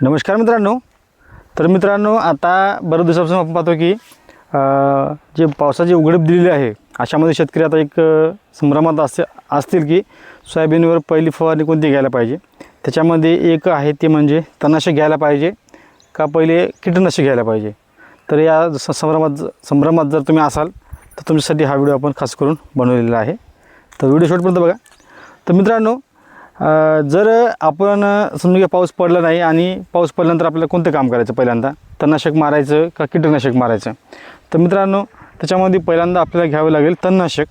नमस्कार मित्रांनो. तर मित्रांनो, आता बऱ्याच दिवसापासून आपण पाहतो की जे पावसाची उघडीप दिलेली आहे अशामध्ये शेतकरी आता एक संभ्रमात असतील की सोयाबीनवर पहिली फवारणी कोणती घ्यायला पाहिजे. त्याच्यामध्ये एक आहे ते म्हणजे तणनाशक घ्यायला पाहिजे का पहिले कीटकनाशक घ्यायला पाहिजे. तर या संभ्रमात जर तुम्ही असाल तर तुमच्यासाठी हा व्हिडिओ आपण खास करून बनवलेला आहे. तर व्हिडिओ शेवटपर्यंत बघा. तर मित्रांनो, जर आपण समजा की पाऊस पडला नाही आणि पाऊस पडल्यानंतर आपल्याला कोणतं काम करायचं, पहिल्यांदा तणनाशक मारायचं का कीटकनाशक मारायचं. तर मित्रांनो, त्याच्यामध्ये पहिल्यांदा आपल्याला घ्यावं लागेल तणनाशक,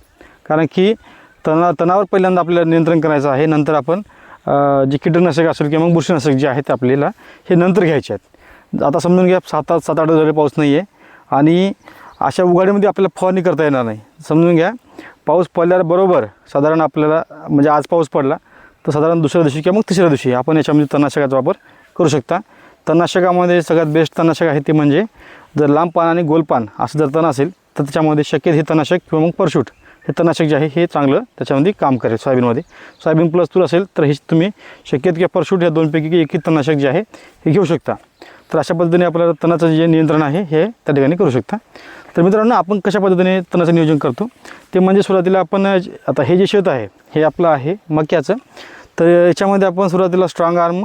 कारण की तणावर पहिल्यांदा आपल्याला नियंत्रण करायचं आहे. नंतर आपण जे कीटकनाशक असेल किंवा मग बुरशीनाशक जे आहेत आपल्याला हे नंतर घ्यायचे आहेत. आता समजून घ्या 7-8 दिवस झाले पाऊस नाही आहे आणि अशा उघाडीमध्ये आपल्याला फवारणी करता येणार नाही. समजून घ्या, पाऊस पडल्यावर बरोबर साधारण आपल्याला म्हणजे आज पाऊस पडला तर साधारण दुसऱ्या दिवशी किंवा मग तिसऱ्या दिवशी आपण याच्यामध्ये तणनाशकाचा वापर करू शकता. तणनाशकामध्ये सगळ्यात बेस्ट तणनाशक आहे ते म्हणजे जर लांब पान आणि गोल पान असं जर तण असेल तर त्याच्यामध्ये शक्यतो हे तणनाशक किंवा मग परशूट हे तणनाशक जे आहे हे चांगलं त्याच्यामध्ये काम करेल. सोयाबीन प्लस तूर असेल तर हे तुम्ही शक्यतो किंवा परशूट या दोनपैकी एक तणनाशक जे आहे हे घेऊ शकता. तर अशा पद्धतीने आपल्याला तणाचं जे नियंत्रण आहे हे त्या ठिकाणी करू शकता. तर मित्रांनो, आपण कशा पद्धतीने तणाचं नियोजन करतो ते म्हणजे सुरुवातीला आपण आता हे जे शेत आहे हे आपलं आहे मक्याचं. तर याच्यामध्ये आपण सुरुवातीला स्ट्रॉंग आर्म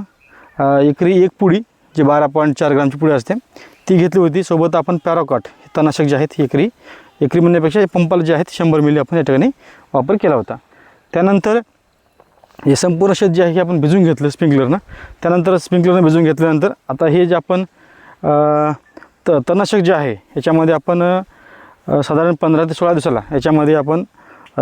एकरी 1 पुडी जी 12.4 ग्रामची पुडी असते ती घेतली होती. सोबत आपण पॅराकॉट हे तणनाशक जे आहेत एकरी म्हणण्यापेक्षा पंपाला जे आहेत 100 मिली आपण या ठिकाणी वापर केला होता. त्यानंतर हे संपूर्ण शेत जे आहे हे आपण भिजवून घेतलं स्प्रिंकलरनं. त्यानंतर स्प्रिंकलरनं भिजवून घेतल्यानंतर आता हे जे आपण तणनाशक जे आहे याच्यामध्ये आपण साधारण 15 ते 16 दिवसाला याच्यामध्ये आपण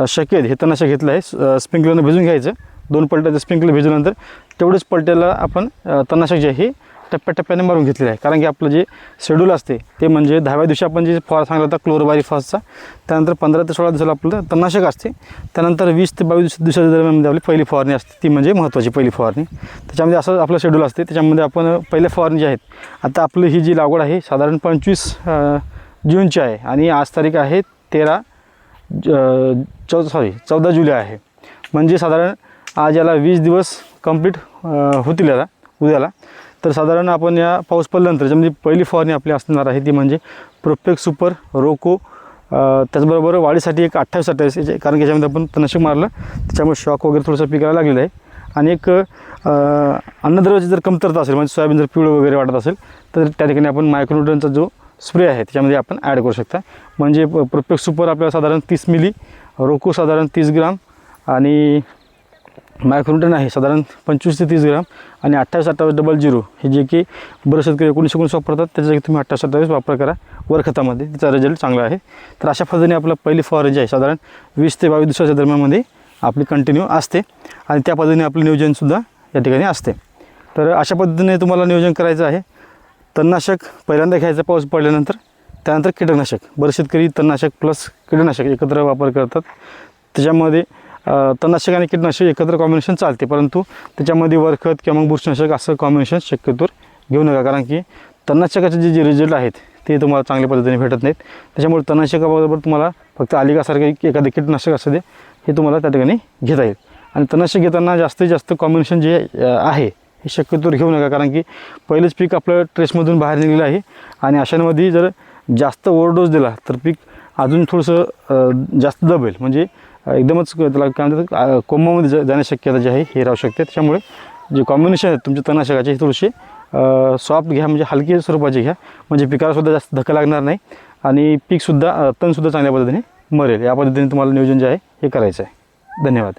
शक्यतो हे तणनाशक घेतलं आहे. स्प्रिंकलरनं भिजवून घ्यायचं. 2 पलट्याचं स्प्रिंकलर भिजवल्यानंतर तेवढेच पलट्याला आपण तणनाशक जे आहे टप्प्याटप्प्याने मारून घेतलेलं आहे. कारण की आपलं जे शेड्यूल असते ते म्हणजे 10व्या दिवशी आपण जे फवारा सांगितला होता क्लोरोबायरिफॉसचा, त्यानंतर 15 ते 16 दिवसाला आपलं तणनाशक असते. त्यानंतर 20 ते 22 दिवसाच्या दरम्यानमध्ये आपली पहिली फवारणी असते, ती म्हणजे महत्त्वाची पहिली फवारणी. त्याच्यामध्ये असं आपलं शेड्यूल असते. त्याच्यामध्ये आपण पहिल्या फवारणी जे आहेत, आता आपली ही जी लागवड आहे साधारण 25 जूनची आहे आणि आज तारीख आहे 14 जुलै आहे. म्हणजे साधारण आज याला 20 दिवस कंप्लीट होतील याला उद्याला. तर साधारण आपण या पाऊस पडल्यानंतर ज्यामध्ये पहिली फवारणी आपली असणार आहे ती म्हणजे प्रोपेक्स सुपर रोको, त्याचबरोबर वाढीसाठी एक 28-28, कारण की याच्यामध्ये आपण तणनाशक मारलं त्याच्यामुळे शॉक वगैरे थोडंसं पिकाला लागलेलं आहे. आणि एक अन्नद्रव्याची जर कमतरता असेल म्हणजे सोयाबीन जर पिवळं वगैरे वाटत असेल तर त्या ठिकाणी आपण मायक्रोन्यूट्रनचा जो स्प्रे आहे त्याच्यामध्ये आपण ॲड करू शकता. म्हणजे प्रोपेक्स सुपर आपल्याला साधारण 30 मिली, रोको साधारण 30 ग्राम आणि मायक्रोन्यूट्रन आहे साधारण 25 ते 30 ग्राम आणि 28-28-00 हे जे की बरेच शेतकरी 19 वापरतात, त्याच्या जागी तुम्ही 28-28 वापर करा वर खतामध्ये, त्याचा रिझल्ट चांगला आहे. तर अशा पद्धतीने आपलं पहिली फवारणी जी आहे साधारण 20 ते 22 दिवसाच्या दरम्यानमध्ये आपली कंटिन्यू असते आणि त्या पद्धतीने आपलं नियोजनसुद्धा या ठिकाणी असते. तर अशा पद्धतीने तुम्हाला नियोजन करायचं आहे. तणनाशक पहिल्यांदा घ्यायचं पाऊस पडल्यानंतर, त्यानंतर कीटकनाशक. बरेच शेतकरी तणनाशक प्लस कीटकनाशक एकत्र वापर करतात. त्याच्यामध्ये तणनाशक आणि कीटकनाशक एकत्र कॉम्बिनेशन चालते, परंतु त्याच्यामध्ये वरखत किंवा मग बुरशीनाशक असं कॉम्बिनेशन शक्यतोवर घेऊ नका, कारण की तणनाशकाचे जे रिझल्ट आहेत ते तुम्हाला चांगल्या पद्धतीने भेटत नाहीत. त्याच्यामुळे तणनाशकाबरोबर तुम्हाला फक्त आलिकासारखं एखादं कीटकनाशक असू दे हे तुम्हाला त्या ठिकाणी घेता येईल. आणि तणनाशक घेताना जास्तीत जास्त कॉम्बिनेशन जे आहे हे शक्यतोवर घेऊ नका, कारण की पहिलेच पीक आपलं ट्रेसमधून बाहेर निघलेलं आहे आणि अशांमध्ये जर जास्त ओव्हरडोस दिला तर पीक अजून थोडंसं जास्त दबेल, म्हणजे एकदमच त्याला काय म्हणतात कोंबामध्ये जाण्याची शक्यता जी आहे हे राहू शकते. त्याच्यामुळे जे कॉम्बिनेशन आहेत तुमच्या तणनाशकाचे हे थोडेसे सॉफ्ट घ्या, म्हणजे हलकी स्वरूपाचे घ्या, म्हणजे पिकालासुद्धा जास्त धक्का लागणार नाही आणि पीकसुद्धा तणसुद्धा चांगल्या पद्धतीने मरेल. या पद्धतीने तुम्हाला नियोजन जे आहे हे करायचं आहे. धन्यवाद.